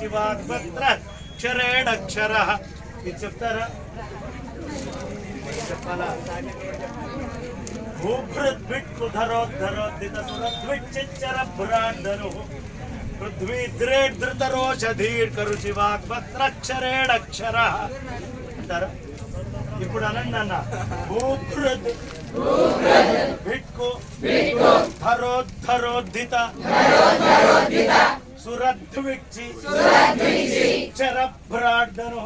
రుచివాగ్వత్రక్షరేణక్షరః. ఇది చెప్తారా? చెప్పాలా? భూభృద్విట్కుధరోద్ధరోద్ధిత సురద్విచ్చిచ్చర భ్రాండను పృథ్వీద్రేడ్ధృతరోషధీర్కరుచివాగ్వత్రక్షరేణక్షరః అంటారా? ఇప్పుడు అనండి అన్న. భూభృద్ భిట్కు ధరోద్ధరోద్ధిత సురద్విచ్చి చరభ్రాండను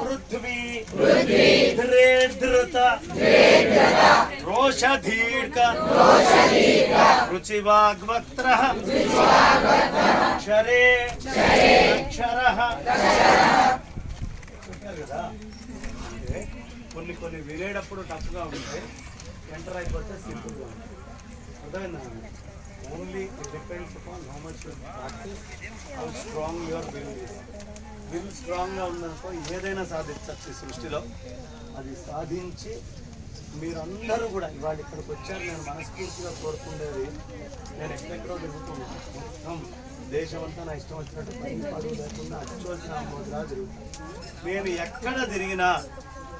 పృథ్వీ ధృత రోషధీర్క రుచివాగ్వత్రః క్షరే అక్షరః. కదా కొన్ని కొన్ని వినేటప్పుడు టఫ్గా ఉంటాయి, ఎంటర్ అయిపోతే సింపుల్గా ఉంటాయి. అర్థమైందా? Only it depends upon how much you practice, how strong your will is. Will స్ట్రాంగ్గా ఉందనుకో ఏదైనా సాధించచ్చు ఈ సృష్టిలో. అది సాధించి మీరందరూ కూడా ఇవాళ ఇక్కడికి వచ్చారు. నేను మనస్ఫూర్తిగా కోరుకుండేది, నేను ఎక్కడెక్కడో తిరుగుతున్నాను, మొత్తం దేశం అంతా నా ఇష్టం వచ్చినట్టు పైన పడుగు లేకుండా అచ్చోసిన అమ్మోదిలా తిరుగుతాను. నేను ఎక్కడ తిరిగినా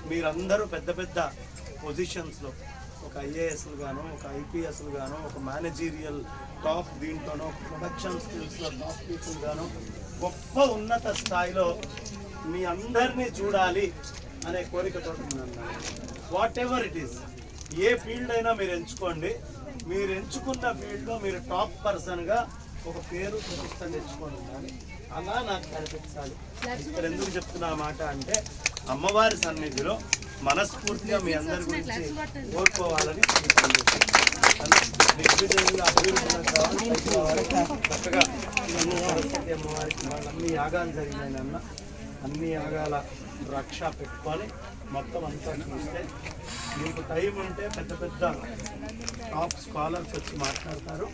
మీరందరూ పెద్ద పెద్ద పొజిషన్స్లో, ఒక ఐఏఎస్లు గాను, ఒక ఐపీఎస్లు గాను, ఒక మేనేజీరియల్ టాప్ దీంట్లోనో, ప్రొడక్షన్ స్కిల్స్లో టాప్ పీపుల్ గాను, గొప్ప ఉన్నత స్థాయిలో మీ అందరినీ చూడాలి అనే కోరికతో ఉన్నాను. What ever it is, A field అయినా మీరు ఎంచుకోండి. మీరు ఎంచుకున్న ఫీల్డ్లో మీరు టాప్ పర్సన్గా ఒక పేరు ప్రతిష్ట తెచ్చుకొని ఉండాలి. అలా నాకు కనిపించాలి. ఇక్కడ ఎందుకు చెప్తున్నా మాట అంటే, అమ్మవారి సన్నిధిలో మనస్ఫూర్తిగా మీ అందరి గురించి కోరుకోవాలని దిగ్విజయంగా అభివృద్ధి కావాలి. చక్కగా సరస్వతి అమ్మవారికి వాళ్ళన్ని యాగాలు జరిగినాయన్న, అన్ని యాగాల రక్ష పెట్టుకొని మొత్తం అంతా చూస్తే, మీకు టైం ఉంటే పెద్ద పెద్ద టాప్ స్కాలర్స్ వచ్చి మాట్లాడతారు.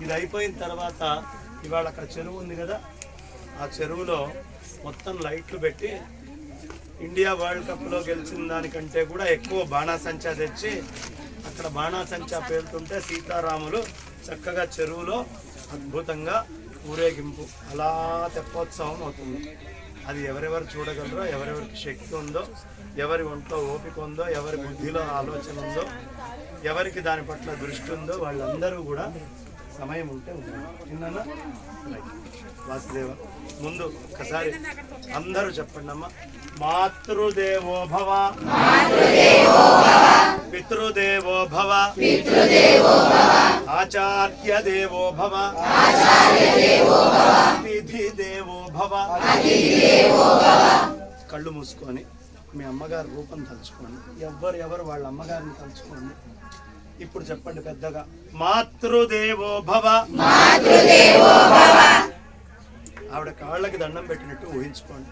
ఇది అయిపోయిన తర్వాత ఇవాళ అక్కడ చెరువు ఉంది కదా, ఆ చెరువులో మొత్తం లైట్లు పెట్టి ఇండియా వరల్డ్ కప్లో గెలిచిన దానికంటే కూడా ఎక్కువ బాణాసంచా తెచ్చి అక్కడ బాణాసంచా పేలుతుంటే సీతారాములు చక్కగా చెరువులో అద్భుతంగా ఊరేగింపు, అలా తెప్పోత్సవం అవుతుంది. అది ఎవరెవరు చూడగలరో, ఎవరెవరికి శక్తి ఉందో, ఎవరి ఒంట్లో ఓపిక ఉందో, ఎవరి బుద్ధిలో ఆలోచన ఉందో, ఎవరికి దాని పట్ల దృష్టి ఉందో వాళ్ళందరూ కూడా సమయం ఉంటే ఉన్నారు. నిన్న వాసుదేవ ముందు ఒక్కసారి అందరూ చెప్పండి అమ్మా. మాతృదేవో భవ, పితృదేవో భవ, ఆచార్య దేవో భవ, అతిథి దేవో భవ. కళ్ళు మూసుకొని మీ అమ్మగారి రూపం తలుచుకోండి. ఎవరు వాళ్ళ అమ్మగారిని తలుచుకోండి. ఇప్పుడు చెప్పండి పెద్దగా, మాతృదేవో భవ. ఆవిడ కాళ్ళకి దండం పెట్టినట్టు ఊహించుకోండి.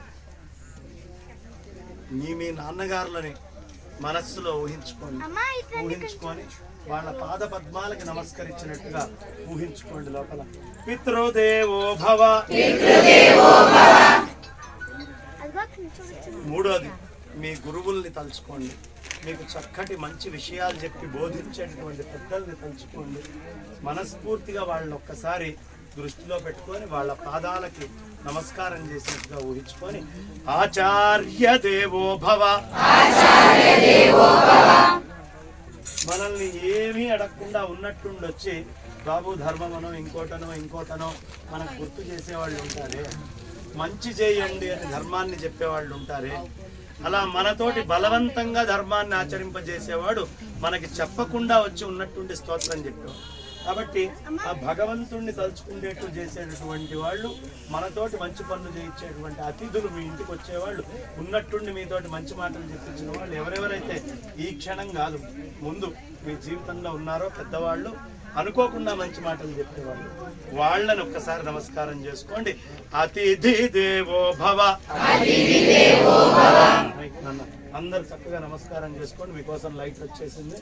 మీ నాన్నగారులని మనస్సులో ఊహించుకొని వాళ్ళ పాద పద్మాలకి నమస్కరించినట్టుగా ఊహించుకోండి. లోపల పితృదేవో భవ. మూడోది, మీ గురువుల్ని తలుచుకోండి. మీకు చక్కటి మంచి విషయాలు చెప్పి బోధించేటటువంటి పెద్దల్ని తలుచుకోండి. మనస్ఫూర్తిగా వాళ్ళని ఒక్కసారి దృష్టిలో పెట్టుకొని వాళ్ళ పాదాలకి నమస్కారం చేసినట్టుగా ఊహించుకొని, ఆచార్య దేవో భవ. మనల్ని ఏమీ అడగకుండా ఉన్నట్టుండి వచ్చి బాబు ధర్మమనో ఇంకోటనో మనకు గుర్తు చేసేవాళ్ళు ఉంటారే, మంచి చేయండి అని ధర్మాన్ని చెప్పేవాళ్ళు ఉంటారే, అలా మనతోటి బలవంతంగా ధర్మాన్ని ఆచరింపజేసేవాడు మనకి చెప్పకుండా వచ్చి ఉన్నట్టుండి స్తోత్రం చెప్పేవాడు. కాబట్టి ఆ భగవంతుణ్ణి తలుచుకునేట్టు చేసేటటువంటి వాళ్ళు, మనతోటి మంచి పనులు చేయించేటువంటి అతిథులు, మీ ఇంటికి వచ్చేవాళ్ళు, ఉన్నట్టుండి మీతోటి మంచి మాటలు చెప్పించిన వాళ్ళు ఎవరెవరైతే ఈ క్షణం కాదు ముందు మీ జీవితంలో ఉన్నారో పెద్దవాళ్ళు, అనుకోకుండా మంచి మాటలు చెప్పేవాళ్ళు, వాళ్ళని ఒక్కసారి నమస్కారం చేసుకోండి. అతిథి దేవో భవ. అందరు చక్కగా నమస్కారం చేసుకోండి. మీకోసం లైట్ వచ్చేసింది.